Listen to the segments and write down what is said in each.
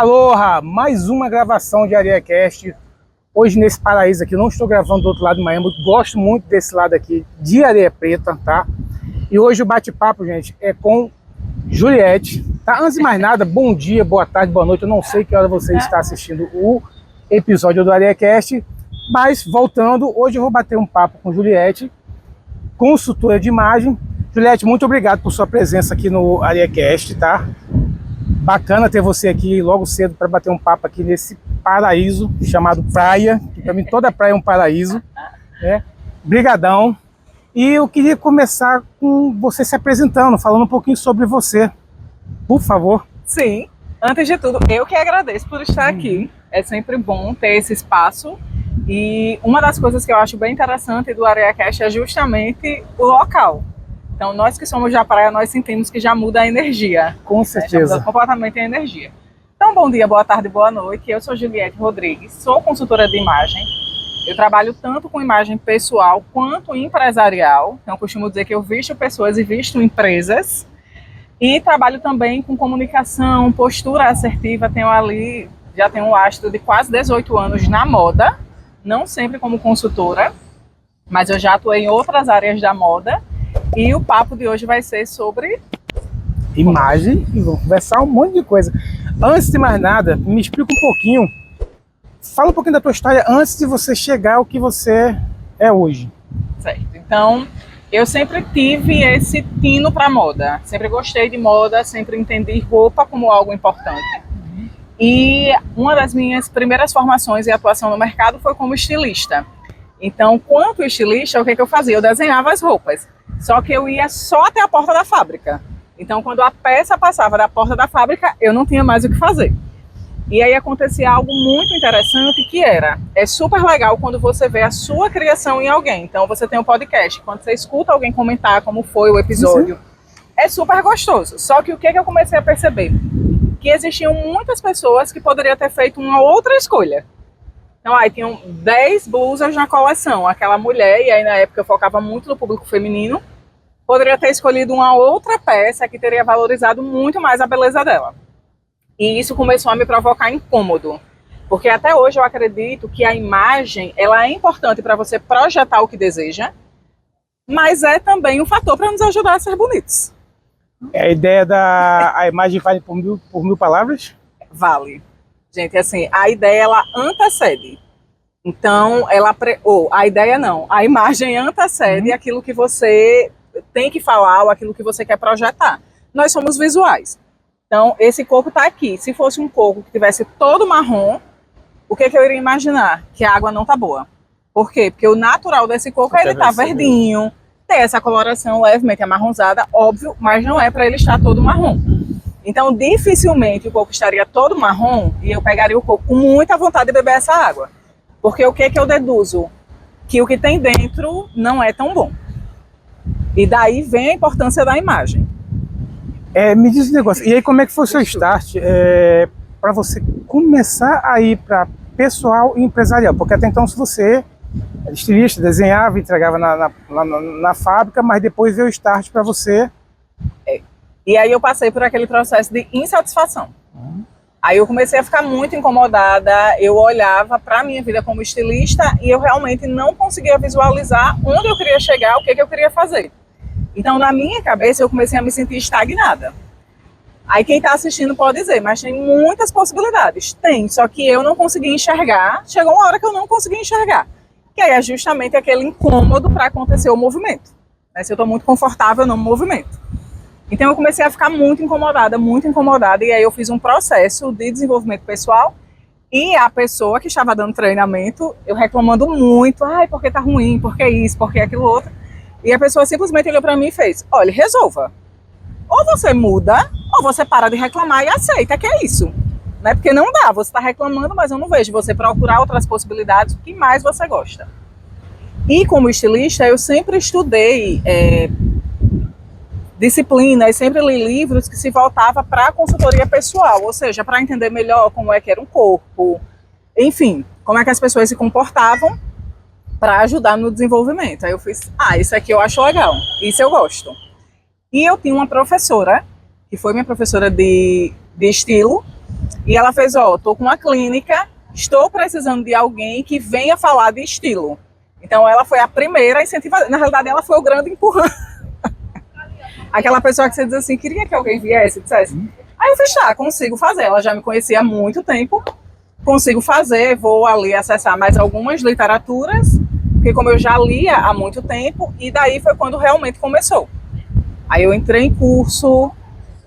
Aloha! Mais uma gravação de AreaCast. Hoje nesse paraíso aqui, não estou gravando do outro lado de Miami, gosto muito desse lado aqui, de Areia Preta, tá? E hoje o bate-papo, gente, é com Juliette, tá? Antes de mais nada, bom dia, boa tarde, boa noite. Eu não sei que hora você está assistindo o episódio do AreaCast, mas voltando, hoje eu vou bater um papo com Juliette, consultora de imagem. Juliette, muito obrigado por sua presença aqui no AreaCast, tá? Bacana ter você aqui logo cedo para bater um papo aqui nesse paraíso chamado praia, que para mim toda praia é um paraíso, né? Brigadão. E eu queria começar com você se apresentando, falando um pouquinho sobre você, por favor. Sim, antes de tudo, eu que agradeço por estar aqui. É sempre bom ter esse espaço. E uma das coisas que eu acho bem interessante do AreaCast é justamente o local. Então, nós que somos da praia, nós sentimos que já muda a energia. Com certeza. Já muda completamente a energia. Então, bom dia, boa tarde, boa noite. Eu sou Juliette Rodrigues, sou consultora de imagem. Eu trabalho tanto com imagem pessoal quanto empresarial. Então, eu costumo dizer que eu visto pessoas e visto empresas. E trabalho também com comunicação, postura assertiva. Já tenho um lastro de quase 18 anos na moda. Não sempre como consultora, mas eu já atuei em outras áreas da moda. E o papo de hoje vai ser sobre imagem, e vamos conversar um monte de coisa. Antes de mais nada, me explica um pouquinho, fala um pouquinho da tua história antes de você chegar ao que você é hoje. Certo. Então, eu sempre tive esse tino para moda. Sempre gostei de moda, sempre entendi roupa como algo importante. E uma das minhas primeiras formações e atuação no mercado foi como estilista. Então, quanto estilista, o que eu fazia? Eu desenhava as roupas. Só que eu ia só até a porta da fábrica. Então, quando a peça passava da porta da fábrica, eu não tinha mais o que fazer. E aí acontecia algo muito interessante que é super legal quando você vê a sua criação em alguém. Então, você tem um podcast, quando você escuta alguém comentar como foi o episódio, é super gostoso. Só que o que eu comecei a perceber? Que existiam muitas pessoas que poderiam ter feito uma outra escolha. Então, aí tinham 10 blusas na coleção. Aquela mulher, e aí na época eu focava muito no público feminino, poderia ter escolhido uma outra peça que teria valorizado muito mais a beleza dela. E isso começou a me provocar incômodo. Porque até hoje eu acredito que a imagem, ela é importante para você projetar o que deseja, mas é também um fator para nos ajudar a ser bonitos. É a ideia a imagem vale por mil palavras? Vale. Gente, assim, a ideia, ela antecede. Então, a ideia não, a imagem antecede aquilo que você tem que falar ou aquilo que você quer projetar. Nós somos visuais. Então, esse coco está aqui. Se fosse um coco que tivesse todo marrom, o que eu iria imaginar? Que a água não está boa. Por quê? Porque o natural desse coco é ele estar verdinho, ter essa coloração levemente amarronzada, óbvio, mas não é para ele estar todo marrom. Então, dificilmente o coco estaria todo marrom e eu pegaria o coco com muita vontade de beber essa água. Porque o que eu deduzo? Que o que tem dentro não é tão bom. E daí vem a importância da imagem. Me diz um negócio, e aí como é que foi o seu start para você começar a ir para pessoal e empresarial? Porque até então se você era estilista, desenhava, entregava na fábrica, mas depois veio o start para você... E aí eu passei por aquele processo de insatisfação. Aí eu comecei a ficar muito incomodada, eu olhava para a minha vida como estilista e eu realmente não conseguia visualizar onde eu queria chegar, o que eu queria fazer. Então, na minha cabeça, eu comecei a me sentir estagnada. Aí quem está assistindo pode dizer, mas tem muitas possibilidades. Tem, só que eu não consegui enxergar, chegou uma hora que eu não consegui enxergar. Que aí é justamente aquele incômodo para acontecer o movimento. Se eu estou muito confortável no movimento. Então eu comecei a ficar muito incomodada, e aí eu fiz um processo de desenvolvimento pessoal e a pessoa que estava dando treinamento, eu reclamando muito, porque tá ruim, porque isso, porque aquilo outro, e a pessoa simplesmente olhou para mim e fez, olha, resolva, ou você muda, ou você para de reclamar e aceita que é isso, né? Porque não dá, você está reclamando, mas eu não vejo você procurar outras possibilidades, o que mais você gosta. E como estilista, eu sempre estudei disciplinas, sempre li livros que se voltava para a consultoria pessoal, ou seja, para entender melhor como é que era um corpo, enfim, como é que as pessoas se comportavam para ajudar no desenvolvimento. Aí eu fiz, isso aqui eu acho legal, isso eu gosto. E eu tinha uma professora, que foi minha professora de estilo, E ela fez, ó, tô com uma clínica, estou precisando de alguém que venha falar de estilo. Então ela foi a primeira incentivadora. Na realidade, ela foi o grande empurrão. Aquela pessoa que você diz assim, queria que alguém viesse e dissesse. Aí eu fiz, tá, consigo fazer. Ela já me conhecia há muito tempo. Consigo fazer, vou ali acessar mais algumas literaturas, porque como eu já lia há muito tempo, e daí foi quando realmente começou. Aí eu entrei em curso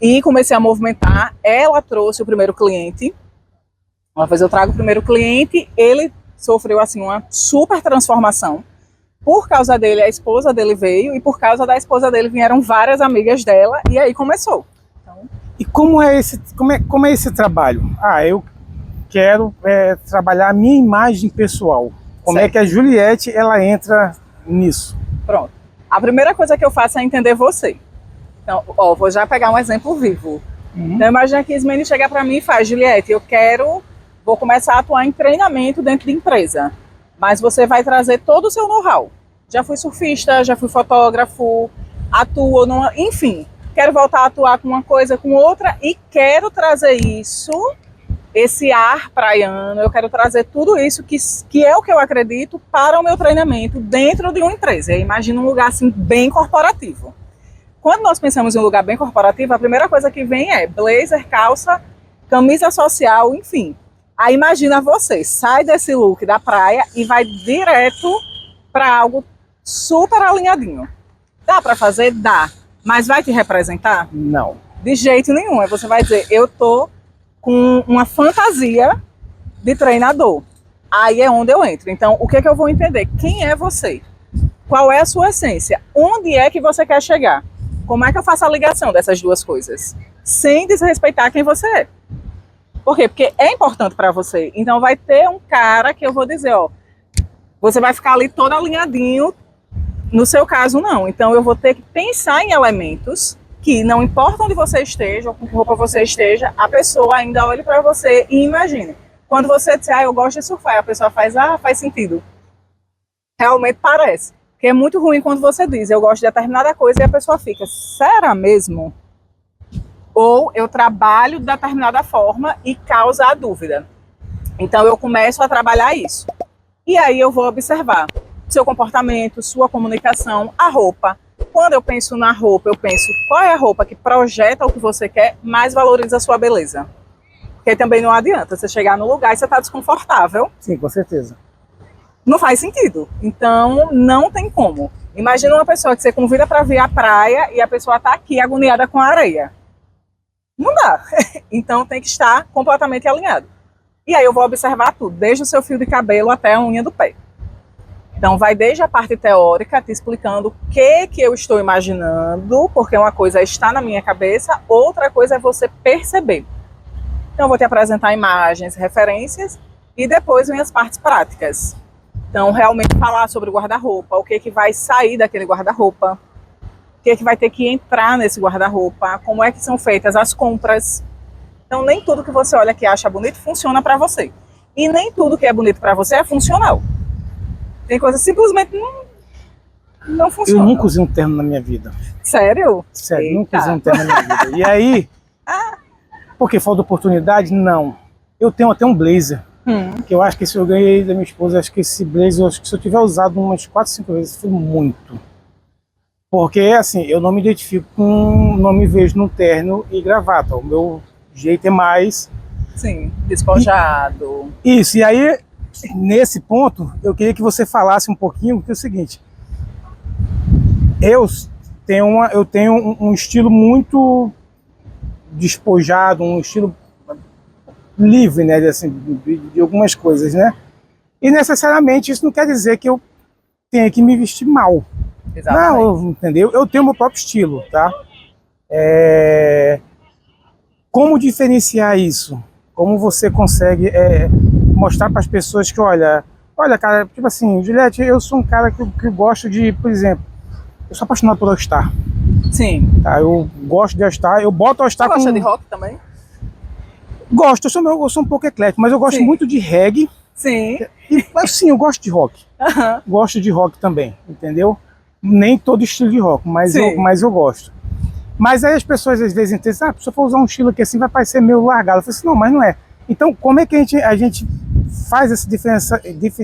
e comecei a movimentar. Ela trouxe o primeiro cliente. Ela fez, eu trago o primeiro cliente, ele sofreu assim uma super transformação. Por causa dele, a esposa dele veio, e por causa da esposa dele vieram várias amigas dela, e aí começou. Então... E como é esse trabalho? Eu quero trabalhar a minha imagem pessoal. Como é que a Juliette ela entra nisso? Pronto. A primeira coisa que eu faço é entender você. Então, ó, vou já pegar um exemplo vivo. Então, imagina que Ismene chega para mim e faz, Juliette, vou começar a atuar em treinamento dentro de empresa, mas você vai trazer todo o seu know-how. Já fui surfista, já fui fotógrafo, atuo, enfim, quero voltar a atuar com uma coisa, com outra, e quero trazer isso, esse ar praiano, eu quero trazer tudo isso que é o que eu acredito para o meu treinamento dentro de uma empresa. Eu imagino um lugar assim bem corporativo. Quando nós pensamos em um lugar bem corporativo, a primeira coisa que vem é blazer, calça, camisa social, enfim. Aí imagina você, sai desse look da praia e vai direto para algo super alinhadinho. Dá para fazer? Dá. Mas vai te representar? Não. De jeito nenhum. Aí você vai dizer, eu tô com uma fantasia de treinador. Aí é onde eu entro. Então, o que é que eu vou entender? Quem é você? Qual é a sua essência? Onde é que você quer chegar? Como é que eu faço a ligação dessas duas coisas? Sem desrespeitar quem você é. Por quê? Porque é importante para você. Então vai ter um cara que eu vou dizer, ó, você vai ficar ali todo alinhadinho, no seu caso não. Então eu vou ter que pensar em elementos que não importa onde você esteja, ou com que roupa você esteja, a pessoa ainda olhe para você e imagine. Quando você diz, eu gosto de surfar, a pessoa faz, faz sentido. Realmente parece. Porque é muito ruim quando você diz, eu gosto de determinada coisa, e a pessoa fica, será mesmo? Ou eu trabalho de determinada forma e causa a dúvida. Então eu começo a trabalhar isso. E aí eu vou observar seu comportamento, sua comunicação, a roupa. Quando eu penso na roupa, eu penso qual é a roupa que projeta o que você quer, mais valoriza a sua beleza. Porque também não adianta você chegar no lugar e você está desconfortável. Sim, com certeza. Não faz sentido. Então, não tem como. Imagina uma pessoa que você convida para vir à praia e a pessoa está aqui agoniada com a areia. Não dá. Então, tem que estar completamente alinhado. E aí eu vou observar tudo, desde o seu fio de cabelo até a unha do pé. Então, vai desde a parte teórica, te explicando o que eu estou imaginando, porque uma coisa está na minha cabeça, outra coisa é você perceber. Então, eu vou te apresentar imagens, referências, e depois vem as partes práticas. Então, realmente falar sobre o guarda-roupa, o que vai sair daquele guarda-roupa, o que vai ter que entrar nesse guarda-roupa, como é que são feitas as compras. Então, nem tudo que você olha que acha bonito funciona para você. E nem tudo que é bonito para você é funcional. Tem coisas que simplesmente não funcionam. Eu nunca usei um terno na minha vida. Sério? Sério, nunca usei um terno na minha vida. E aí, porque falta oportunidade? Não. Eu tenho até um blazer. Que eu acho que esse eu ganhei da minha esposa, acho que esse blazer, acho que se eu tiver usado umas 4, 5 vezes, foi muito. Porque, assim, eu não me identifico com, não me vejo num terno e gravata. O meu jeito é mais... Sim, despojado. Isso, e aí, nesse ponto, eu queria que você falasse um pouquinho, porque é o seguinte, eu tenho um estilo muito despojado, um estilo livre, né, assim, de algumas coisas, né? E necessariamente isso não quer dizer que eu tenha que me vestir mal. Exatamente. Não, entendeu? Eu tenho meu próprio estilo, tá? Como diferenciar isso? Como você consegue mostrar para as pessoas que, olha, cara, tipo assim, Juliette, eu sou um cara que gosto de, por exemplo, eu sou apaixonado por All Star. Sim. Tá, eu gosto de All Star, eu boto All Star. Você gosta de rock também? Gosto, eu sou um pouco eclético, mas eu gosto muito de reggae. Sim. E assim, eu gosto de rock. Gosto de rock também, entendeu? Nem todo estilo de rock, mas eu gosto. Mas aí as pessoas às vezes entendem, se eu for usar um estilo aqui assim, vai parecer meio largado. Eu falei assim, não, mas não é. Então, como é que a gente faz essa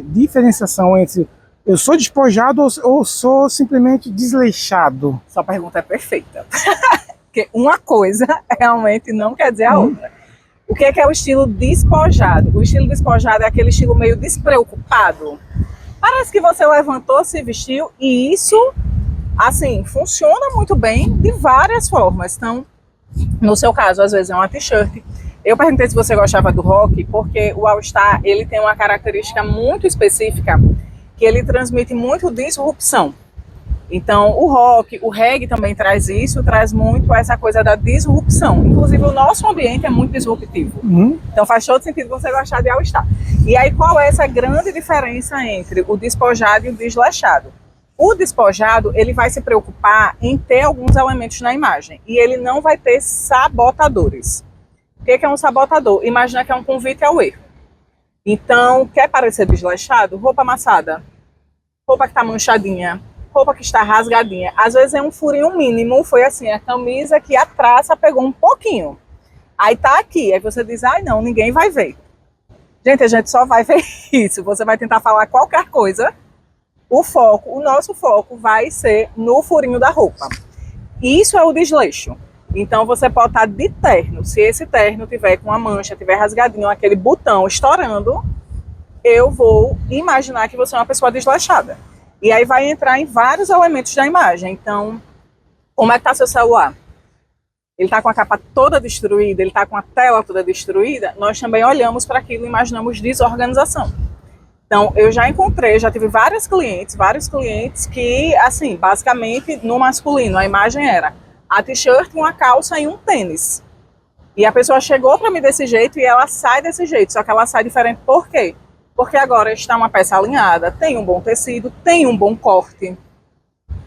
diferenciação entre eu sou despojado ou sou simplesmente desleixado? Sua pergunta é perfeita. Porque uma coisa realmente não quer dizer a outra. O que é o estilo despojado? O estilo despojado é aquele estilo meio despreocupado. Parece que você levantou, se vestiu e isso, assim, funciona muito bem de várias formas. Então, no seu caso, às vezes é uma t-shirt. Eu perguntei se você gostava do rock, porque o All Star, ele tem uma característica muito específica, que ele transmite muito disrupção. Então, o rock, o reggae também traz isso, traz muito essa coisa da disrupção. Inclusive, o nosso ambiente é muito disruptivo. Então, faz todo sentido você gostar de All Star. E aí, qual é essa grande diferença entre o despojado e o desleixado? O despojado, ele vai se preocupar em ter alguns elementos na imagem. E ele não vai ter sabotadores. O que é um sabotador? Imagina que é um convite ao erro. Então, quer parecer desleixado? Roupa amassada, roupa que está manchadinha, roupa que está rasgadinha. Às vezes é um furinho mínimo, foi assim, a camisa que a traça pegou um pouquinho. Aí tá aqui, aí você diz, ai não, ninguém vai ver. Gente, a gente só vai ver isso. Você vai tentar falar qualquer coisa, o nosso foco vai ser no furinho da roupa. Isso é o desleixo. Então você pode estar de terno. Se esse terno tiver com uma mancha, tiver rasgadinho, aquele botão estourando, eu vou imaginar que você é uma pessoa desleixada. E aí vai entrar em vários elementos da imagem. Então, como é que está seu celular? Ele está com a capa toda destruída, ele está com a tela toda destruída? Nós também olhamos para aquilo e imaginamos desorganização. Então, eu já tive vários clientes que, assim, basicamente, no masculino, a imagem era a t-shirt, uma calça e um tênis. E a pessoa chegou para mim desse jeito e ela sai desse jeito, só que ela sai diferente. Por quê? Porque agora está uma peça alinhada, tem um bom tecido, tem um bom corte.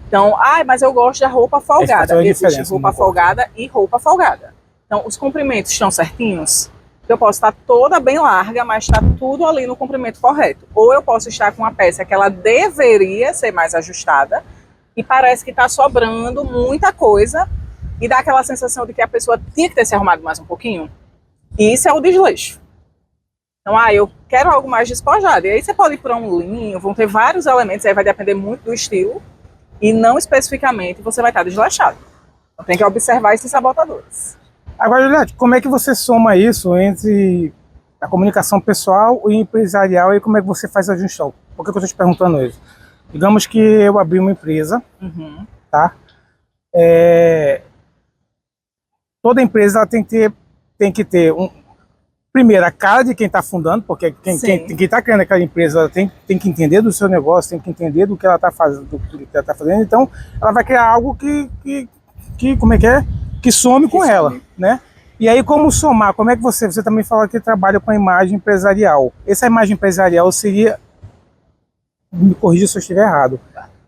Então, mas eu gosto da roupa folgada. Existe roupa folgada e roupa folgada. Então, os comprimentos estão certinhos. Eu posso estar toda bem larga, mas está tudo ali no comprimento correto. Ou eu posso estar com uma peça que ela deveria ser mais ajustada e parece que está sobrando muita coisa e dá aquela sensação de que a pessoa tinha que ter se arrumado mais um pouquinho. E isso é o desleixo. Então, eu quero algo mais despojado. E aí você pode ir para um linho, vão ter vários elementos, aí vai depender muito do estilo e não especificamente você vai estar desleixado. Então tem que observar esses sabotadores. Agora, Juliette, como é que você soma isso entre a comunicação pessoal e empresarial e como é que você faz a junção? Por que eu estou te perguntando isso? Digamos que eu abri uma empresa, tá? Toda empresa ela tem que ter primeiro, a cara de quem está fundando, porque quem está criando aquela empresa ela tem que entender do seu negócio, tem que entender do que ela está fazendo, então ela vai criar algo que some com ela, né? E aí como somar? Como é que você também falou que trabalha com a imagem empresarial. Essa imagem empresarial seria, me corrija se eu estiver errado,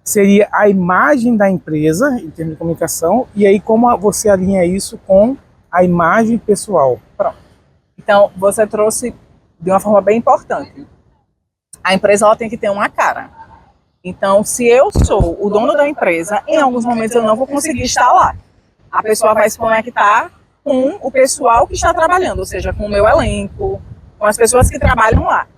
seria a imagem da empresa em termos de comunicação, e aí como você alinha isso com a imagem pessoal? Pronto. Então, você trouxe de uma forma bem importante. A empresa ela tem que ter uma cara. Então, se eu sou o dono da empresa, em alguns momentos eu não vou conseguir estar lá. A pessoa vai se conectar com o pessoal que está trabalhando, ou seja, com o meu elenco, com as pessoas que trabalham lá.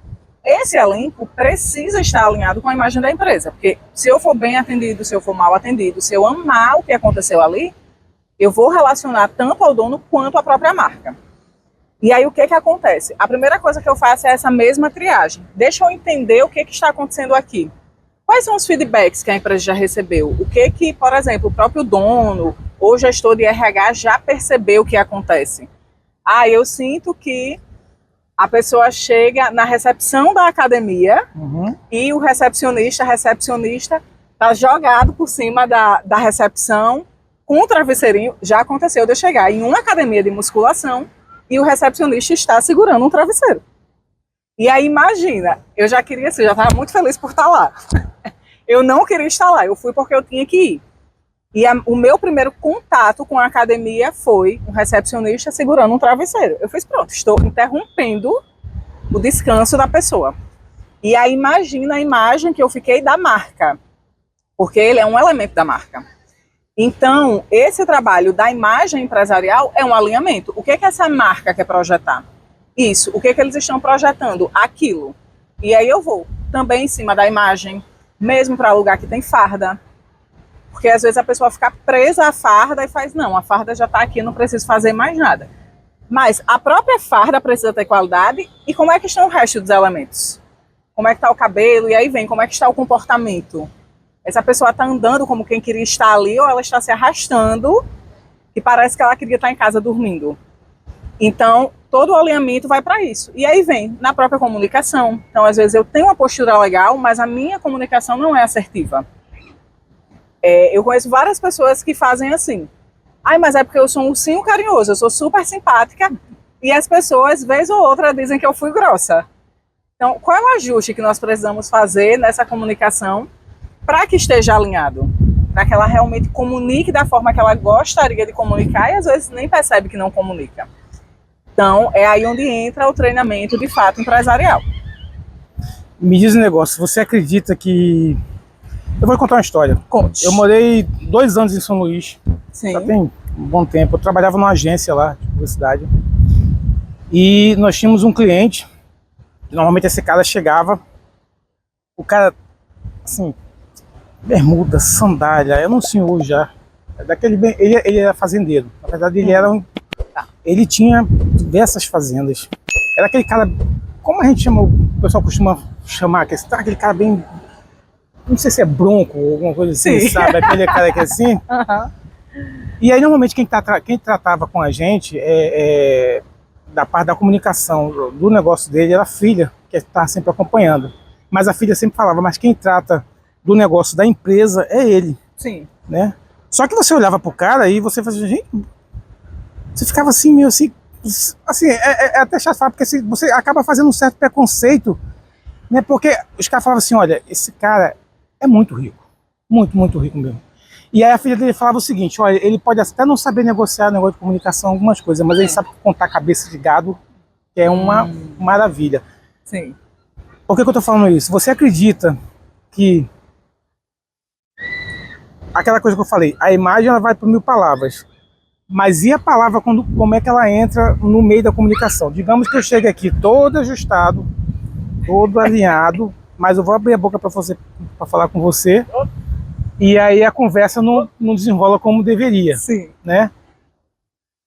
Esse elenco precisa estar alinhado com a imagem da empresa, porque se eu for bem atendido, se eu for mal atendido, se eu amar o que aconteceu ali, eu vou relacionar tanto ao dono quanto à própria marca. E aí o que acontece? A primeira coisa que eu faço é essa mesma triagem. Deixa eu entender o que está acontecendo aqui. Quais são os feedbacks que a empresa já recebeu? O que, por exemplo, o próprio dono ou gestor de RH já percebeu que acontece? Eu sinto que a pessoa chega na recepção da academia e o recepcionista está jogado por cima da recepção com um travesseirinho. Já aconteceu de eu chegar em uma academia de musculação e o recepcionista está segurando um travesseiro. E aí imagina, eu já estava muito feliz por estar lá. Eu não queria estar lá, eu fui porque eu tinha que ir. E o meu primeiro contato com a academia foi um recepcionista segurando um travesseiro. Eu fiz, pronto, estou interrompendo o descanso da pessoa. E aí imagina a imagem que eu fiquei da marca, porque ele é um elemento da marca. Então, esse trabalho da imagem empresarial é um alinhamento. O que é que essa marca quer projetar? Isso. O que é que eles estão projetando? Aquilo. E aí eu vou também em cima da imagem, mesmo para lugar que tem farda. Porque às vezes a pessoa fica presa à farda e faz, não, a farda já está aqui, não preciso fazer mais nada. Mas a própria farda precisa ter qualidade. E como é que estão o resto dos elementos? Como é que está o cabelo? E aí vem, como é que está o comportamento? Essa pessoa está andando como quem queria estar ali, ou ela está se arrastando e parece que ela queria estar em casa dormindo. Então, todo o alinhamento vai para isso. E aí vem na própria comunicação. Então, às vezes eu tenho uma postura legal, mas a minha comunicação não é assertiva. Eu conheço várias pessoas que fazem assim. Ai, mas é porque eu sou um ursinho carinhoso, eu sou super simpática, e as pessoas, vez ou outra, dizem que eu fui grossa. Então, qual é o ajuste que nós precisamos fazer nessa comunicação para que esteja alinhado, para que ela realmente comunique da forma que ela gostaria de comunicar e às vezes nem percebe que não comunica. Então, é aí onde entra o treinamento de fato empresarial. Me diz um negócio, você acredita que... Eu vou contar uma história. Conte. Eu morei 2 anos em São Luís, Sim. já tem um bom tempo. Eu trabalhava numa agência lá de publicidade e nós tínhamos um cliente, normalmente esse cara chegava, o cara, assim, bermuda, sandália, era um senhor já, ele era fazendeiro, na verdade ele era ele tinha diversas fazendas, era aquele cara, como a gente chama, o pessoal costuma chamar, aquele cara bem, não sei se é bronco ou alguma coisa assim, sim, sabe, aquele cara que é assim. Uhum. E aí normalmente quem tratava com a gente, da parte da comunicação do negócio dele, era a filha, que estava sempre acompanhando, mas a filha sempre falava, mas quem trata do negócio da empresa é ele. Sim. Né? Só que você olhava pro cara e você fazia, gente, você ficava assim, meio assim, é até chato falar, porque assim, você acaba fazendo um certo preconceito, né? Porque os caras falavam assim, olha, esse cara é muito rico, muito, muito rico mesmo. E aí a filha dele falava o seguinte, olha, ele pode até não saber negociar negócio de comunicação, algumas coisas, mas ele sabe contar cabeça de gado, que é uma maravilha. Sim. Por que eu tô falando isso? Você acredita que aquela coisa que eu falei, a imagem ela vai por 1000 palavras, mas e a palavra, como é que ela entra no meio da comunicação? Digamos que eu chegue aqui todo ajustado, todo alinhado, mas eu vou abrir a boca para falar com você, e aí a conversa não desenrola como deveria. Sim. Né?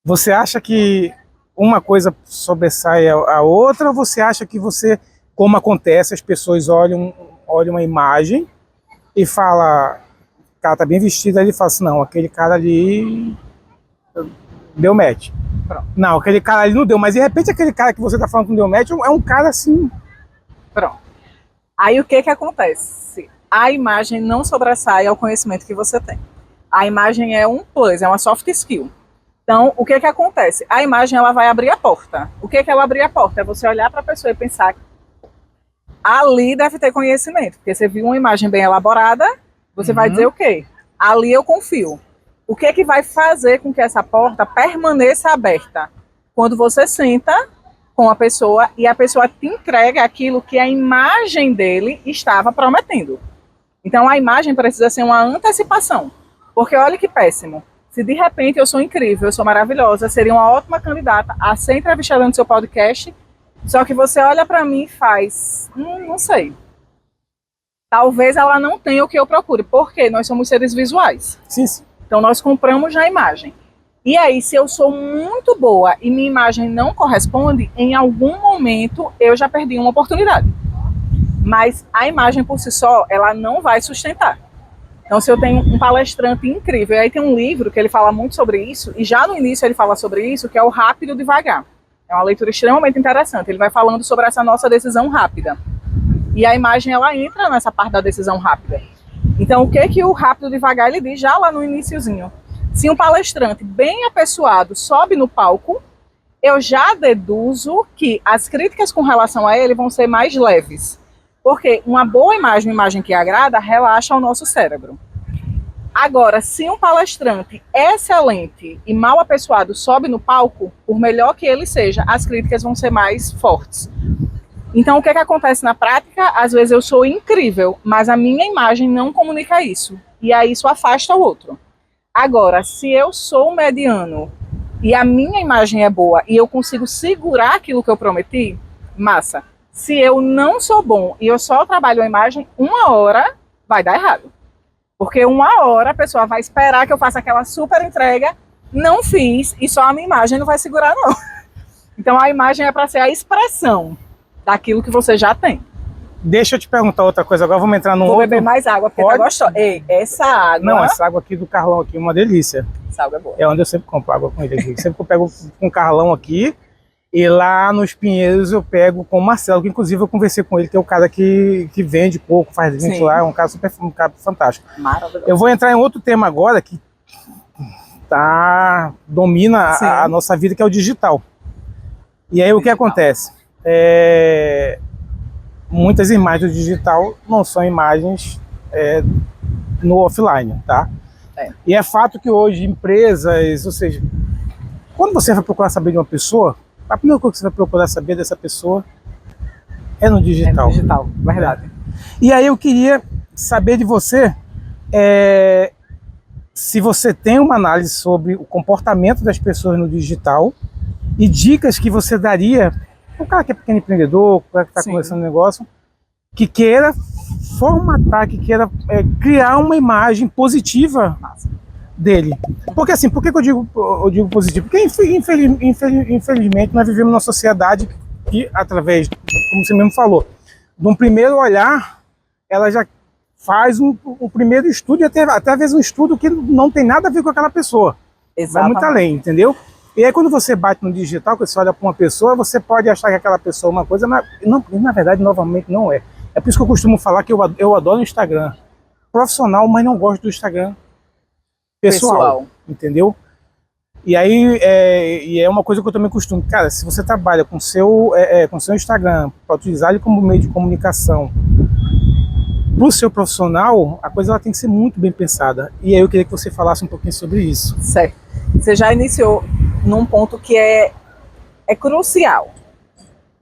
Você acha que uma coisa sobressai a outra, ou você acha que você, como acontece, as pessoas olham uma imagem e falam, o cara tá bem vestido, aí ele fala assim, não, aquele cara ali deu match. Pronto. Não, aquele cara ali não deu, mas de repente aquele cara que você tá falando que não deu match é um cara assim. Pronto. Aí o que acontece? A imagem não sobressai ao conhecimento que você tem. A imagem é um plus, é uma soft skill. Então, o que acontece? A imagem ela vai abrir a porta. O que ela abrir a porta? É você olhar para a pessoa e pensar, ali deve ter conhecimento, porque você viu uma imagem bem elaborada, você vai dizer o quê? Ali eu confio. O que vai fazer com que essa porta permaneça aberta? Quando você senta com a pessoa e a pessoa te entrega aquilo que a imagem dele estava prometendo. Então a imagem precisa ser uma antecipação. Porque olha que péssimo. Se de repente eu sou incrível, eu sou maravilhosa, seria uma ótima candidata a ser entrevistada no seu podcast, só que você olha para mim e faz, não sei. Talvez ela não tenha o que eu procure, porque nós somos seres visuais. Sim, sim. Então nós compramos na imagem. E aí, se eu sou muito boa e minha imagem não corresponde, em algum momento eu já perdi uma oportunidade. Mas a imagem por si só, ela não vai sustentar. Então, se eu tenho um palestrante incrível, e aí tem um livro que ele fala muito sobre isso, e já no início ele fala sobre isso, que é o Rápido Devagar. É uma leitura extremamente interessante. Ele vai falando sobre essa nossa decisão rápida. E a imagem, ela entra nessa parte da decisão rápida. Então, o que o Rápido Devagar ele diz já lá no iniciozinho? Se um palestrante bem apessoado sobe no palco, eu já deduzo que as críticas com relação a ele vão ser mais leves. Porque uma boa imagem, uma imagem que agrada, relaxa o nosso cérebro. Agora, se um palestrante excelente e mal apessoado sobe no palco, por melhor que ele seja, as críticas vão ser mais fortes. Então, o que acontece na prática? Às vezes eu sou incrível, mas a minha imagem não comunica isso. E aí isso afasta o outro. Agora, se eu sou mediano e a minha imagem é boa e eu consigo segurar aquilo que eu prometi, massa. Se eu não sou bom e eu só trabalho a imagem, 1 hora vai dar errado. Porque 1 hora a pessoa vai esperar que eu faça aquela super entrega, não fiz e só a minha imagem não vai segurar, não. Então a imagem é para ser a expressão daquilo que você já tem. Deixa eu te perguntar outra coisa agora, vamos entrar num Vou outro... beber mais água, porque tá gostosa. Ei, essa água... Não, essa água aqui do Carlão aqui é uma delícia. Essa água é boa. É onde eu sempre compro água com ele aqui. Sempre que eu pego com o Carlão aqui, e lá nos Pinheiros eu pego com o Marcelo, que inclusive eu conversei com ele, que é o cara que vende pouco, faz drink lá, é um cara super fantástico. Maravilhoso. Eu vou entrar em outro tema agora que domina a nossa vida, que é o digital. E aí o que acontece? Muitas imagens do digital não são imagens no offline, tá? E é fato que hoje empresas, ou seja, quando você vai procurar saber de uma pessoa, a primeira coisa que você vai procurar saber dessa pessoa é no digital. É no digital, verdade. E aí eu queria saber de você se você tem uma análise sobre o comportamento das pessoas no digital e dicas que você daria para o cara que é pequeno empreendedor, o cara que está começando um negócio, que queira formatar, que queira criar uma imagem positiva dele. Porque assim, por que eu digo positivo? Porque infelizmente nós vivemos numa sociedade que, através, como você mesmo falou, de um primeiro olhar, ela já faz um primeiro estudo, e até às vezes um estudo que não tem nada a ver com aquela pessoa. Exatamente. Vai muito além, entendeu? E aí quando você bate no digital, quando você olha para uma pessoa, você pode achar que aquela pessoa é uma coisa, mas não, na verdade, novamente, não é. É por isso que eu costumo falar que eu adoro o Instagram profissional, mas não gosto do Instagram pessoal. Entendeu? E aí é uma coisa que eu também costumo. Cara, se você trabalha com seu Instagram para utilizar ele como meio de comunicação para o seu profissional, a coisa ela tem que ser muito bem pensada. E aí eu queria que você falasse um pouquinho sobre isso. Certo. Você já iniciou num ponto que é crucial.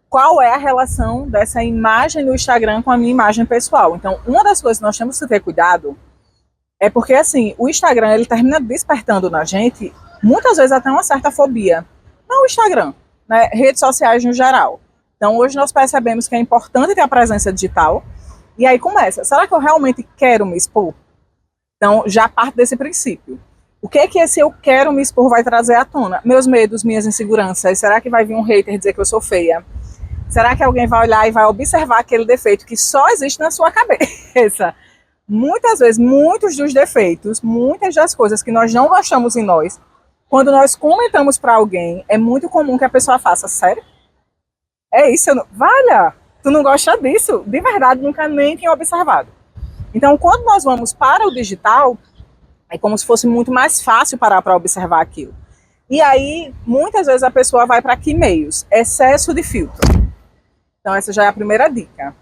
Qual é a relação dessa imagem no Instagram com a minha imagem pessoal? Então, uma das coisas que nós temos que ter cuidado é porque, assim, o Instagram, ele termina despertando na gente, muitas vezes até uma certa fobia. Não o Instagram, né? Redes sociais no geral. Então, hoje nós percebemos que é importante ter a presença digital, e aí começa, será que eu realmente quero me expor? Então, já parte desse princípio. O que é que esse eu quero me expor vai trazer à tona? Meus medos, minhas inseguranças, será que vai vir um hater dizer que eu sou feia? Será que alguém vai olhar e vai observar aquele defeito que só existe na sua cabeça? Muitas vezes, muitos dos defeitos, muitas das coisas que nós não gostamos em nós, quando nós comentamos para alguém, é muito comum que a pessoa faça, sério? É isso? Valha, tu não gosta disso? De verdade, nunca nem tinha observado. Então, quando nós vamos para o digital, é como se fosse muito mais fácil parar para observar aquilo. E aí, muitas vezes a pessoa vai para que meios? Excesso de filtro. Então, essa já é a primeira dica.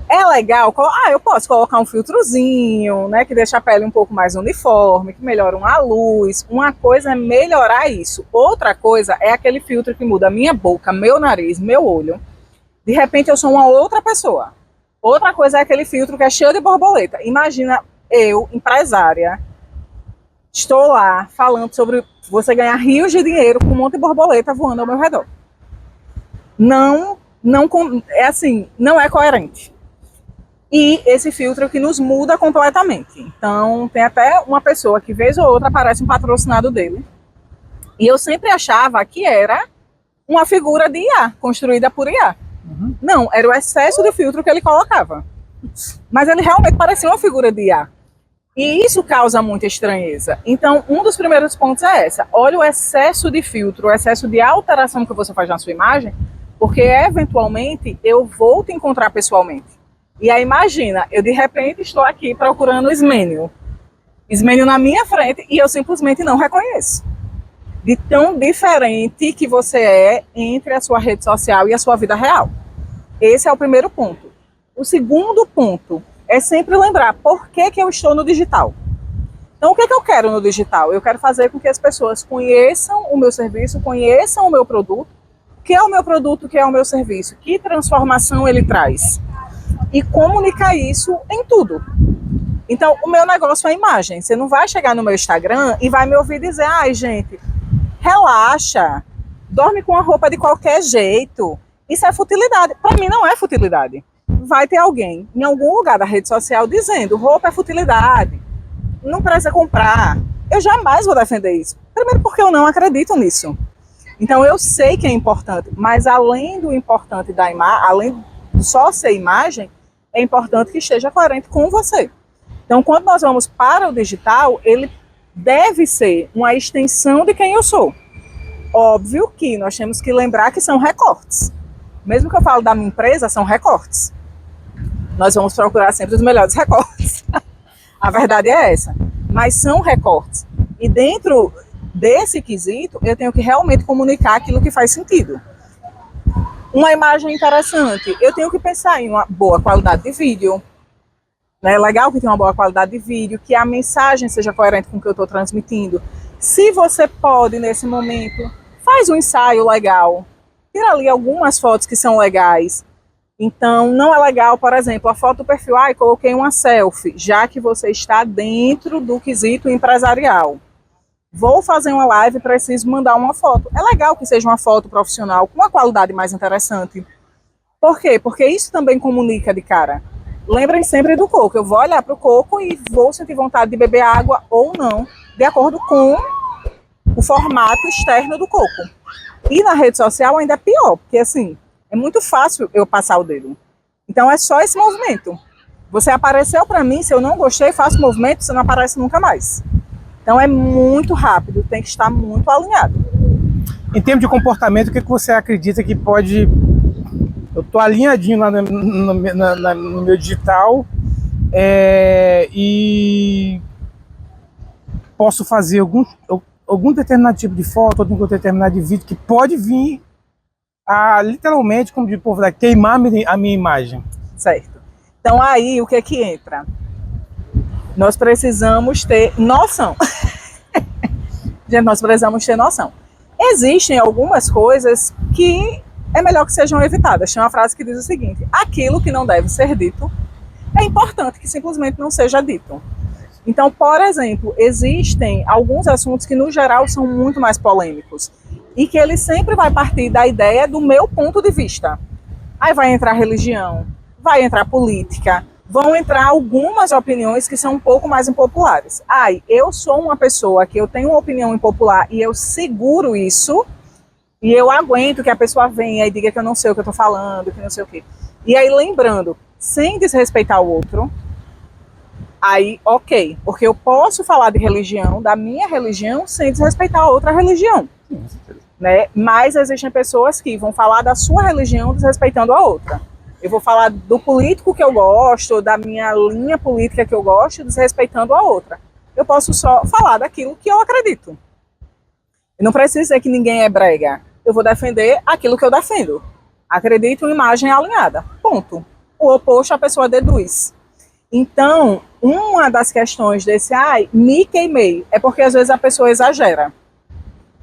É legal, eu posso colocar um filtrozinho, né, que deixa a pele um pouco mais uniforme, que melhora a luz. Uma coisa é melhorar isso. Outra coisa é aquele filtro que muda a minha boca, meu nariz, meu olho. De repente eu sou uma outra pessoa. Outra coisa é aquele filtro que é cheio de borboleta. Imagina eu, empresária, estou lá falando sobre você ganhar rios de dinheiro com um monte de borboleta voando ao meu redor. Não é coerente. E esse filtro que nos muda completamente. Então, tem até uma pessoa que, vez ou outra, aparece um patrocinado dele. E eu sempre achava que era uma figura de IA, construída por IA. Uhum. Não, era o excesso de filtro que ele colocava. Mas ele realmente parecia uma figura de IA. E isso causa muita estranheza. Então, um dos primeiros pontos é essa. Olha o excesso de filtro, o excesso de alteração que você faz na sua imagem, porque, eventualmente, eu vou te encontrar pessoalmente. E aí, imagina, eu de repente estou aqui procurando Ismênio na minha frente e eu simplesmente não reconheço. De tão diferente que você é entre a sua rede social e a sua vida real. Esse é o primeiro ponto. O segundo ponto é sempre lembrar por que eu estou no digital. Então, o que eu quero no digital? Eu quero fazer com que as pessoas conheçam o meu serviço, conheçam o meu produto. O que é o meu produto, o que é o meu serviço? Que transformação ele traz? E comunicar isso em tudo. Então, o meu negócio é a imagem. Você não vai chegar no meu Instagram e vai me ouvir dizer, ai, gente, relaxa, dorme com a roupa de qualquer jeito. Isso é futilidade. Para mim não é futilidade. Vai ter alguém em algum lugar da rede social dizendo, roupa é futilidade, não precisa comprar. Eu jamais vou defender isso. Primeiro porque eu não acredito nisso. Então eu sei que é importante, mas além do importante da imagem, além de só ser imagem, é importante que esteja coerente com você. Então, quando nós vamos para o digital, ele deve ser uma extensão de quem eu sou. Óbvio que nós temos que lembrar que são recortes. Mesmo que eu falo da minha empresa, são recortes. Nós vamos procurar sempre os melhores recortes. A verdade é essa. Mas são recortes. E dentro desse quesito, eu tenho que realmente comunicar aquilo que faz sentido. Uma imagem interessante, eu tenho que pensar em uma boa qualidade de vídeo. É legal que tenha uma boa qualidade de vídeo, que a mensagem seja coerente com o que eu estou transmitindo. Se você pode, nesse momento, faz um ensaio legal. Tira ali algumas fotos que são legais. Então, não é legal, por exemplo, a foto do perfil, coloquei uma selfie, já que você está dentro do quesito empresarial. Vou fazer uma live e preciso mandar uma foto. É legal que seja uma foto profissional com uma qualidade mais interessante. Por quê? Porque isso também comunica de cara. Lembrem sempre do coco. Eu vou olhar para o coco e vou sentir vontade de beber água ou não, de acordo com o formato externo do coco. E na rede social ainda é pior, porque assim, é muito fácil eu passar o dedo. Então é só esse movimento. Você apareceu para mim, se eu não gostei, faço o movimento, você não aparece nunca mais. Então é muito rápido, tem que estar muito alinhado. Em termos de comportamento, o que você acredita que pode... Eu estou alinhadinho lá no meu digital e posso fazer algum determinado tipo de foto, algum determinado de vídeo que pode vir a, literalmente, como diz o povo, queimar a minha imagem. Certo. Então aí o que é que entra? Nós precisamos ter noção. Gente, nós precisamos ter noção. Existem algumas coisas que é melhor que sejam evitadas. Tem uma frase que diz o seguinte: aquilo que não deve ser dito é importante que simplesmente não seja dito. Então, por exemplo, existem alguns assuntos que no geral são muito mais polêmicos e que ele sempre vai partir da ideia do meu ponto de vista. Aí vai entrar religião, vai entrar política, vão entrar algumas opiniões que são um pouco mais impopulares. Eu sou uma pessoa que eu tenho uma opinião impopular e eu seguro isso. E eu aguento que a pessoa venha e diga que eu não sei o que eu estou falando, que não sei o quê. E aí, lembrando, sem desrespeitar o outro, aí, ok. Porque eu posso falar de religião, da minha religião, sem desrespeitar a outra religião. Né? Mas existem pessoas que vão falar da sua religião desrespeitando a outra. Eu vou falar do político que eu gosto, da minha linha política que eu gosto, desrespeitando a outra. Eu posso só falar daquilo que eu acredito. E não precisa dizer que ninguém é brega. Eu vou defender aquilo que eu defendo. Acredito em imagem alinhada. Ponto. O oposto a pessoa deduz. Então, uma das questões desse, me queimei, é porque às vezes a pessoa exagera.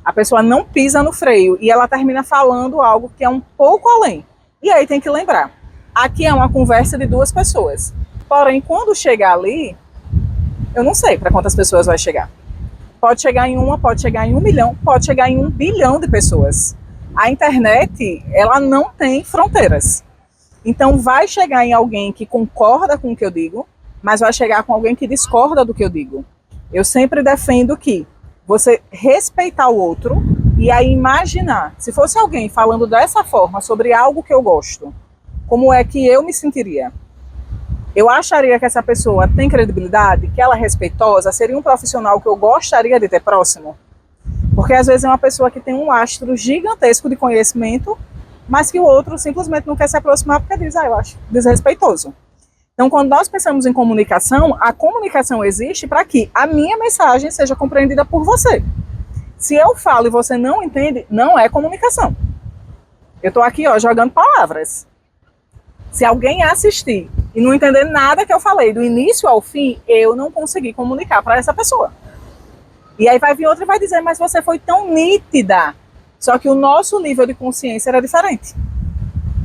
A pessoa não pisa no freio e ela termina falando algo que é um pouco além. E aí tem que lembrar, aqui é uma conversa de duas pessoas. Porém, quando chegar ali, eu não sei para quantas pessoas vai chegar. Pode chegar em uma, pode chegar em 1 milhão, pode chegar em 1 bilhão de pessoas. A internet, ela não tem fronteiras. Então vai chegar em alguém que concorda com o que eu digo, mas vai chegar com alguém que discorda do que eu digo. Eu sempre defendo que você respeitar o outro e aí imaginar, se fosse alguém falando dessa forma sobre algo que eu gosto, como é que eu me sentiria? Eu acharia que essa pessoa tem credibilidade, que ela é respeitosa, seria um profissional que eu gostaria de ter próximo. Porque às vezes é uma pessoa que tem um astro gigantesco de conhecimento, mas que o outro simplesmente não quer se aproximar porque diz, eu acho desrespeitoso. Então, quando nós pensamos em comunicação, a comunicação existe para que a minha mensagem seja compreendida por você. Se eu falo e você não entende, não é comunicação. Eu estou aqui jogando palavras. Se alguém assistir e não entender nada que eu falei, do início ao fim, eu não consegui comunicar para essa pessoa. E aí vai vir outra e vai dizer, mas você foi tão nítida. Só que o nosso nível de consciência era diferente.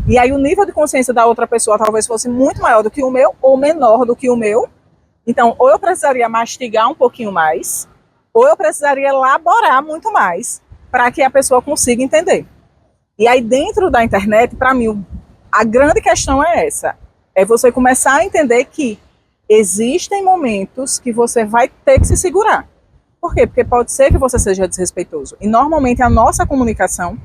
E aí o nível de consciência da outra pessoa talvez fosse muito maior do que o meu, ou menor do que o meu. Então, ou eu precisaria mastigar um pouquinho mais, ou eu precisaria elaborar muito mais para que a pessoa consiga entender. E aí, dentro da internet, para mim, a grande questão é essa. É você começar a entender que existem momentos que você vai ter que se segurar. Por quê? Porque pode ser que você seja desrespeitoso. E, normalmente, a nossa comunicação,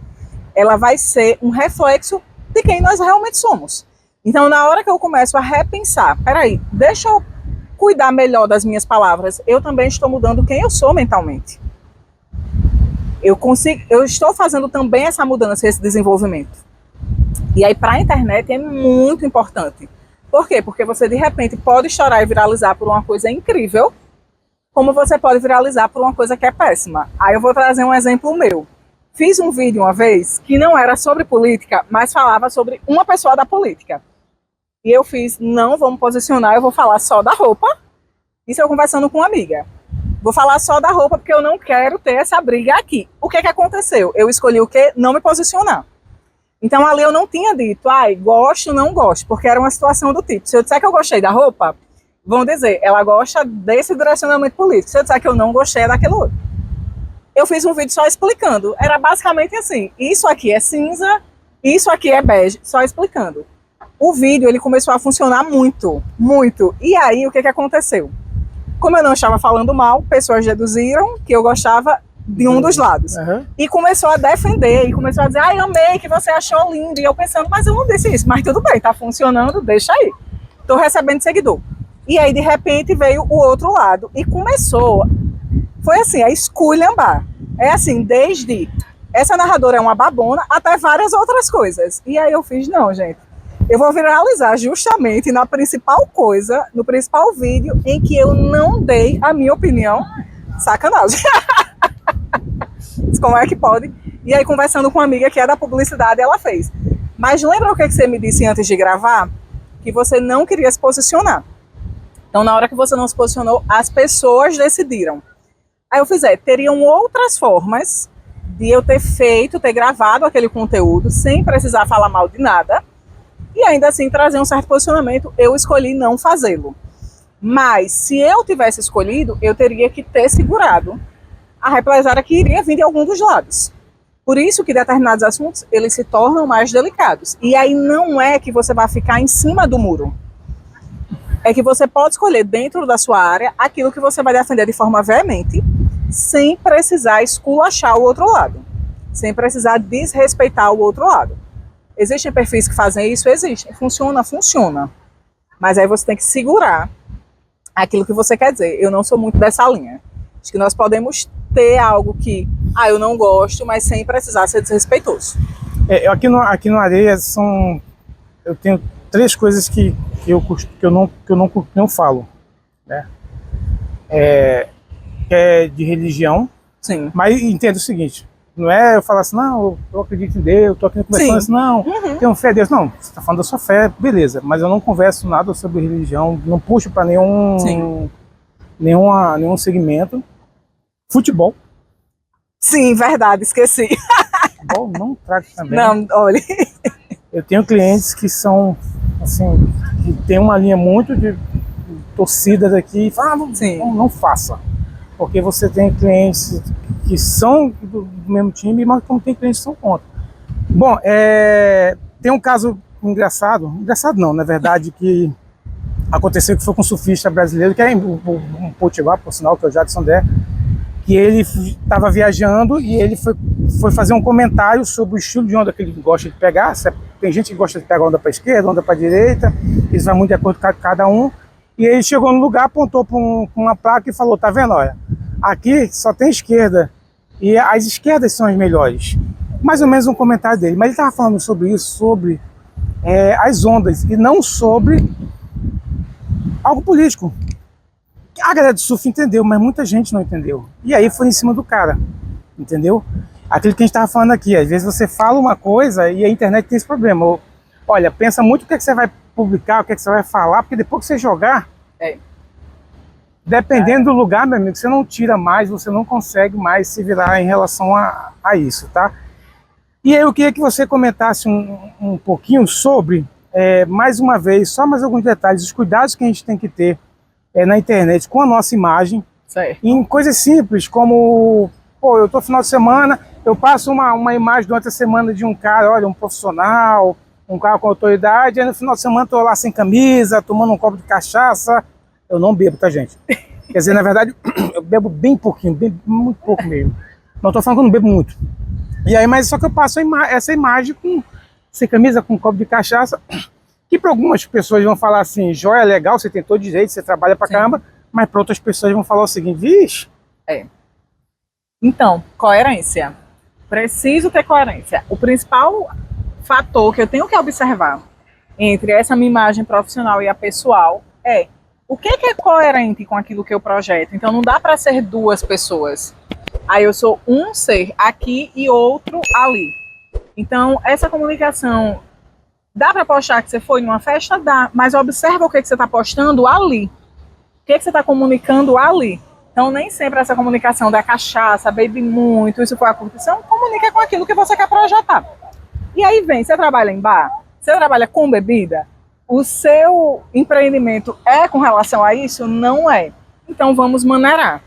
ela vai ser um reflexo de quem nós realmente somos. Então, na hora que eu começo a repensar, peraí, deixa eu cuidar melhor das minhas palavras, eu também estou mudando quem eu sou mentalmente. Eu estou fazendo também essa mudança, esse desenvolvimento. E aí, para a internet, é muito importante. Por quê? Porque você, de repente, pode estourar e viralizar por uma coisa incrível, como você pode viralizar por uma coisa que é péssima. Aí eu vou trazer um exemplo meu. Fiz um vídeo uma vez que não era sobre política, mas falava sobre uma pessoa da política. E eu fiz, não vou me posicionar, eu vou falar só da roupa. Isso eu conversando com uma amiga. Vou falar só da roupa porque eu não quero ter essa briga aqui. O que aconteceu? Eu escolhi o quê? Não me posicionar. Então ali eu não tinha dito, gosto, não gosto, porque era uma situação do tipo, se eu disser que eu gostei da roupa, vão dizer, ela gosta desse direcionamento político. Se eu disser que eu não gostei, é daquele outro. Eu fiz um vídeo só explicando. Era basicamente assim, isso aqui é cinza, isso aqui é bege, só explicando. O vídeo, ele começou a funcionar muito, muito. E aí, o que aconteceu? Como eu não estava falando mal, pessoas deduziram que eu gostava de um dos lados. Uhum. E começou a defender, e começou a dizer, amei, que você achou lindo. E eu pensando, mas eu não disse isso. Mas tudo bem, tá funcionando, deixa aí. Tô recebendo seguidor. E aí, de repente, veio o outro lado. E começou, foi assim, a esculhambar. É assim, desde essa narradora é uma babona, até várias outras coisas. E aí eu fiz, não, gente, eu vou viralizar justamente na principal coisa, no principal vídeo em que eu não dei a minha opinião. Sacanagem. Como é que pode? E aí, conversando com uma amiga que é da publicidade, ela fez. Mas lembra o que você me disse antes de gravar? Que você não queria se posicionar. Então, na hora que você não se posicionou, as pessoas decidiram. Aí eu fiz, teriam outras formas de eu ter gravado aquele conteúdo, sem precisar falar mal de nada, e ainda assim trazer um certo posicionamento. Eu escolhi não fazê-lo. Mas, se eu tivesse escolhido, eu teria que ter segurado a represária que iria vir de algum dos lados. Por isso que determinados assuntos, eles se tornam mais delicados. E aí não é que você vai ficar em cima do muro. É que você pode escolher dentro da sua área aquilo que você vai defender de forma veemente, sem precisar esculachar o outro lado, sem precisar desrespeitar o outro lado. Existem perfis que fazem isso? Existem. Funciona, funciona. Mas aí você tem que segurar aquilo que você quer dizer. Eu não sou muito dessa linha. Acho que nós podemos ter algo que, eu não gosto, mas sem precisar ser desrespeitoso. Aqui no Areia eu tenho 3 coisas que eu não falo, né? É de religião. Sim. Mas entendo o seguinte, não é eu falar assim, não, eu acredito em Deus, eu tô aqui conversando assim, não, tenho fé em Deus. Não, você tá falando da sua fé, beleza, mas eu não converso nada sobre religião, não puxo para nenhum segmento. Futebol. Sim, verdade, esqueci. Futebol não trago também. Não, olha. Eu tenho clientes que são, assim, que tem uma linha muito de torcidas aqui, e falam, não faça. Porque você tem clientes que são do mesmo time, mas como tem clientes que são contra. Bom, tem um caso engraçado não, na verdade, que aconteceu, que foi com um surfista brasileiro, que é um Potiguar, por sinal, que é o Jadson Dé, que ele estava viajando e ele foi fazer um comentário sobre o estilo de onda que ele gosta de pegar. Tem gente que gosta de pegar onda para a esquerda, onda para a direita, isso vai muito de acordo com cada um. E ele chegou no lugar, apontou para uma placa e falou, tá vendo, olha, aqui só tem esquerda e as esquerdas são as melhores. Mais ou menos um comentário dele, mas ele estava falando sobre isso, sobre as ondas e não sobre algo político. A galera do surf entendeu, mas muita gente não entendeu. E aí foi em cima do cara, entendeu? Aquilo que a gente estava falando aqui, às vezes você fala uma coisa e a internet tem esse problema. Olha, pensa muito o que você vai publicar, o que você vai falar, porque depois que você jogar, dependendo do lugar, meu amigo, você não tira mais, você não consegue mais se virar em relação a isso, tá? E aí eu queria que você comentasse um pouquinho sobre, mais uma vez, só mais alguns detalhes, os cuidados que a gente tem que ter na internet com a nossa imagem, Certo. em coisas simples, como, pô, eu tô final de semana, eu passo uma imagem durante a semana de um cara, olha, um profissional, um cara com autoridade, aí no final de semana tô lá sem camisa, tomando um copo de cachaça. Eu não bebo, tá, gente? Quer dizer, na verdade, eu bebo bem pouquinho, muito pouco mesmo. Não tô falando que eu não bebo muito. E aí, mas só que eu passo essa imagem sem camisa, com um copo de cachaça, que para algumas pessoas vão falar assim, joia, legal, você tem todo direito, você trabalha pra caramba, mas para outras pessoas vão falar o seguinte, vixe. Então, coerência. Preciso ter coerência. O principal fator que eu tenho que observar entre essa minha imagem profissional e a pessoal é o que é coerente com aquilo que eu projeto. Então, não dá para ser duas pessoas. Aí eu sou um ser aqui e outro ali. Então, essa comunicação, dá para postar que você foi numa festa? Dá, mas observa o que você está postando ali. O que você está comunicando ali. Então, nem sempre essa comunicação da cachaça, bebe muito, isso foi a curtição, comunica com aquilo que você quer projetar. E aí vem, você trabalha em bar, você trabalha com bebida, o seu empreendimento é com relação a isso? Não é. Então, vamos maneirar.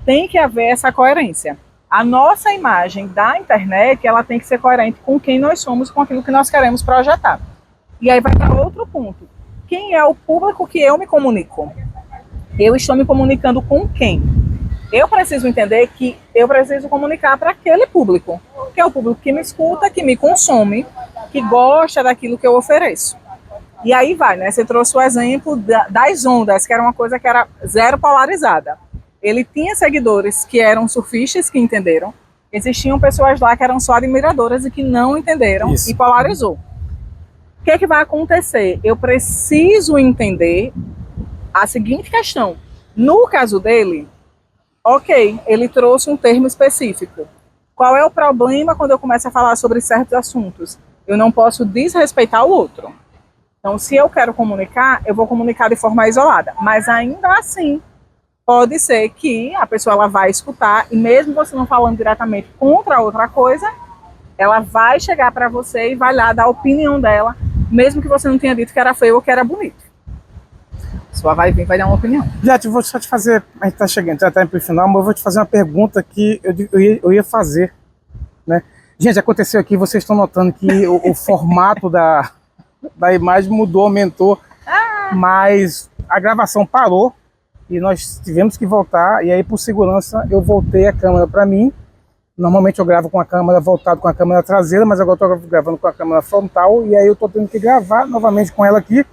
Tem que haver essa coerência. A nossa imagem da internet, ela tem que ser coerente com quem nós somos, com aquilo que nós queremos projetar. E aí vai para outro ponto. Quem é o público que eu me comunico? Eu estou me comunicando com quem? Eu preciso entender que eu preciso comunicar para aquele público, que é o público que me escuta, que me consome, que gosta daquilo que eu ofereço. E aí vai, né? Você trouxe o exemplo das ondas, que era uma coisa que era zero polarizada. Ele tinha seguidores que eram surfistas que entenderam, existiam pessoas lá que eram só admiradoras e que não entenderam. Isso. E polarizou. O que é que vai acontecer? Eu preciso entender a seguinte questão. No caso dele, ok, ele trouxe um termo específico. Qual é o problema quando eu começo a falar sobre certos assuntos? Eu não posso desrespeitar o outro. Então, se eu quero comunicar, eu vou comunicar de forma isolada. Mas ainda assim, pode ser que a pessoa ela vai escutar, e mesmo você não falando diretamente contra outra coisa, ela vai chegar para você e vai lá dar a opinião dela, mesmo que você não tenha dito que era feio ou que era bonito. Só vai vir, vai dar uma opinião. Jade, vou só te fazer, a gente tá chegando, já tá indo pro final, mas eu vou te fazer uma pergunta que eu ia fazer, né? Gente, aconteceu aqui, vocês estão notando que o formato da imagem mudou, aumentou, mas a gravação parou e nós tivemos que voltar, e aí por segurança eu voltei a câmera para mim. Normalmente eu gravo com a câmera voltada com a câmera traseira, mas agora eu tô gravando com a câmera frontal, e aí eu tô tendo que gravar novamente com ela aqui.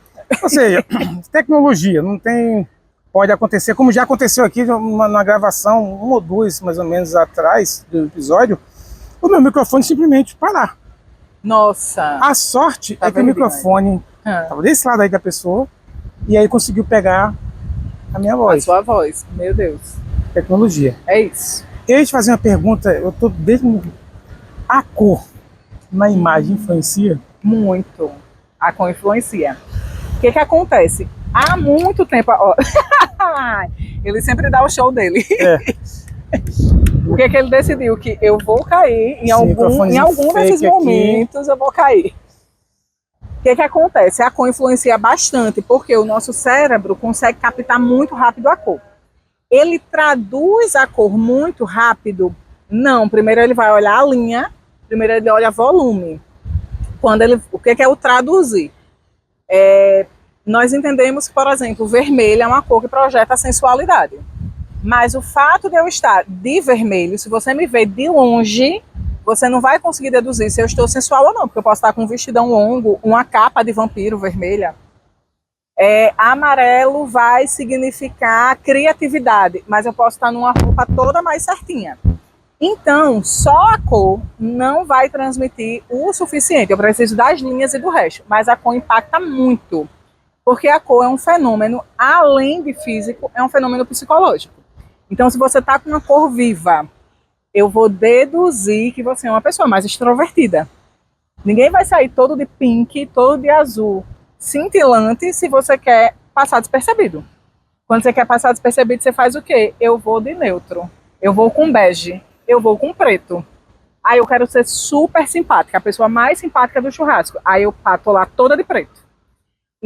Ou seja, tecnologia, não tem... Pode acontecer, como já aconteceu aqui na gravação, 1 ou 2 mais ou menos atrás do episódio, o meu microfone simplesmente parar. Nossa! A sorte é que o microfone estava desse lado aí da pessoa, e aí conseguiu pegar a minha voz. A sua voz, meu Deus. Tecnologia. É isso. Eu ia te fazer uma pergunta, eu tô desde... A cor na imagem influencia? Muito. A cor influencia. O que acontece? Há muito tempo... Ó, ele sempre dá o show dele. O que ele decidiu? Que eu vou cair em algum desses momentos, eu vou cair. O que acontece? A cor influencia bastante, porque o nosso cérebro consegue captar muito rápido a cor. Ele traduz a cor muito rápido? Não. Primeiro ele vai olhar a linha, primeiro ele olha volume. O que é o traduzir? Nós entendemos que, por exemplo, o vermelho é uma cor que projeta a sensualidade. Mas o fato de eu estar de vermelho, se você me ver de longe, você não vai conseguir deduzir se eu estou sensual ou não, porque eu posso estar com um vestidão longo, uma capa de vampiro vermelha. Amarelo vai significar criatividade, mas eu posso estar numa roupa toda mais certinha. Então, só a cor não vai transmitir o suficiente. Eu preciso das linhas e do resto, mas a cor impacta muito. Porque a cor é um fenômeno, além de físico, é um fenômeno psicológico. Então, se você está com uma cor viva, eu vou deduzir que você é uma pessoa mais extrovertida. Ninguém vai sair todo de pink, todo de azul, cintilante, se você quer passar despercebido. Quando você quer passar despercebido, você faz o quê? Eu vou de neutro, eu vou com bege, eu vou com preto. Aí eu quero ser super simpática, a pessoa mais simpática do churrasco. Aí eu tô lá toda de preto.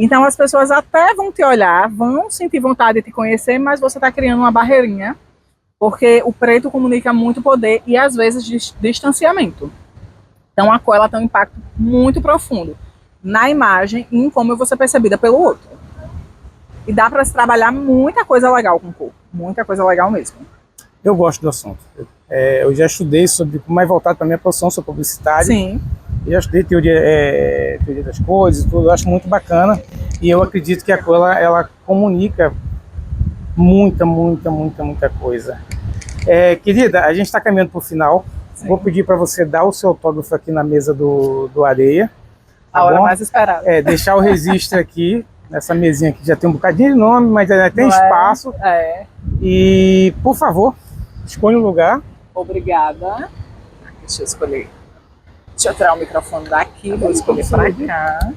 Então as pessoas até vão te olhar, vão sentir vontade de te conhecer, mas você está criando uma barreirinha, porque o preto comunica muito poder e às vezes distanciamento. Então a cor ela tem um impacto muito profundo na imagem e em como eu vou ser percebida pelo outro. E dá para se trabalhar muita coisa legal com cor, muita coisa legal mesmo. Eu gosto do assunto. Eu já estudei sobre, mais voltado para a minha profissão, sou publicitário. Sim. Eu já estudei teoria das cores e tudo, eu acho muito bacana. E eu acredito que a cor, ela comunica muita coisa. Querida, a gente está caminhando para o final. Sim. Vou pedir para você dar o seu autógrafo aqui na mesa do Areia. Tá a hora mais esperada. Deixar o registro aqui, nessa mesinha que já tem um bocadinho de nome, mas ainda tem espaço. E, por favor, escolha um lugar. Obrigada. Deixa eu escolher. Deixa eu tirar o microfone daqui, vou escolher para cá.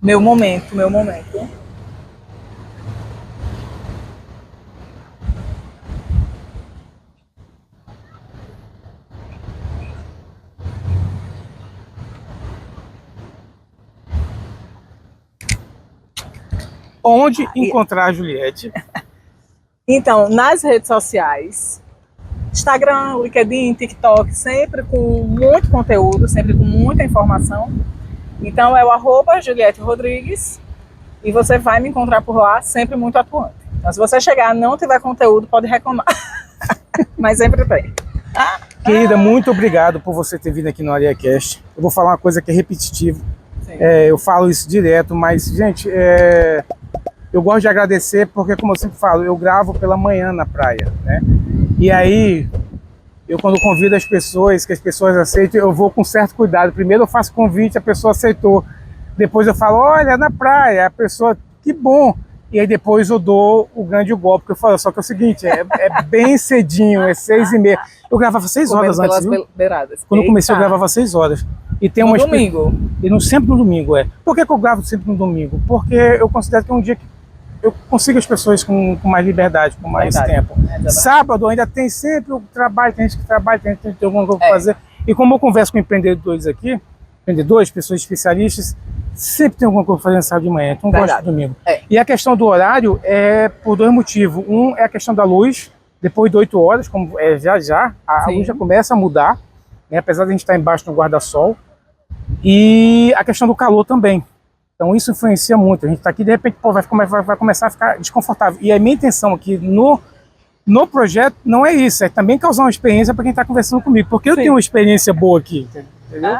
Meu momento, meu momento. Onde encontrar a Juliette? Então, nas redes sociais, Instagram, LinkedIn, TikTok, sempre com muito conteúdo, sempre com muita informação. Então é o @Juliette Rodrigues e você vai me encontrar por lá, sempre muito atuante. Então se você chegar e não tiver conteúdo, pode reclamar, mas sempre tem. Querida, muito obrigado por você ter vindo aqui no AreaCast. Eu vou falar uma coisa que é repetitiva. Eu falo isso direto, mas, gente, eu gosto de agradecer porque, como eu sempre falo, eu gravo pela manhã na praia, né? E aí, eu quando convido as pessoas, que as pessoas aceitem, eu vou com certo cuidado. Primeiro eu faço convite, a pessoa aceitou. Depois eu falo, olha, na praia, a pessoa, que bom. E aí depois eu dou o grande golpe, porque eu falo, só que é o seguinte, é bem cedinho, é 6h30. Eu gravava 6 horas antes, viu? Beiradas. Quando eu comecei, eu gravava 6 horas. E tem no domingo? Sempre no domingo, Por que eu gravo sempre no domingo? Porque eu considero que é um dia que eu consigo as pessoas com mais liberdade, com mais tempo. Sábado ainda tem sempre o trabalho, tem gente que trabalha, tem gente que tem alguma coisa para fazer. E como eu converso com empreendedores aqui, pessoas especialistas, sempre tem alguma coisa para fazer no sábado de manhã, então eu gosto do domingo. E a questão do horário é por 2 motivos. Um é a questão da luz, depois de 8 horas, como a luz já começa a mudar, né, apesar de a gente estar embaixo no guarda-sol. E a questão do calor também. Então isso influencia muito. A gente está aqui, de repente, vai começar a ficar desconfortável. E a minha intenção aqui no projeto não é isso, é também causar uma experiência para quem está conversando comigo. Porque eu tenho uma experiência boa aqui, entendeu?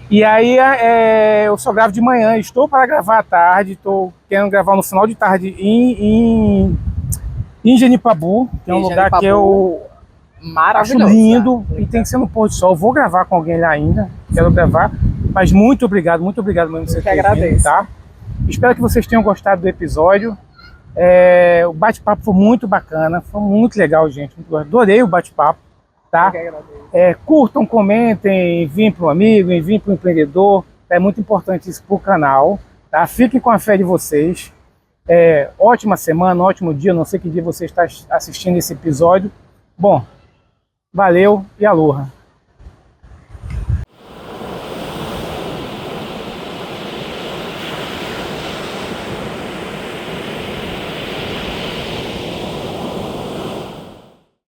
E aí eu só gravo de manhã, estou para gravar à tarde, estou querendo gravar no final de tarde em Genipabu, que é um lugar que eu acho lindo e tem que ser no pôr do sol. Eu vou gravar com alguém lá ainda, quero gravar. Mas muito obrigado mesmo por você ter vindo, tá? Espero que vocês tenham gostado do episódio. O bate-papo foi muito bacana, foi muito legal, gente. Adorei o bate-papo, tá? Curtam, comentem, enviem para um amigo, enviem para um empreendedor. É muito importante isso para o canal, tá? Fiquem com a fé de vocês. Ótima semana, ótimo dia. Não sei que dia você está assistindo esse episódio. Bom, valeu e aloha.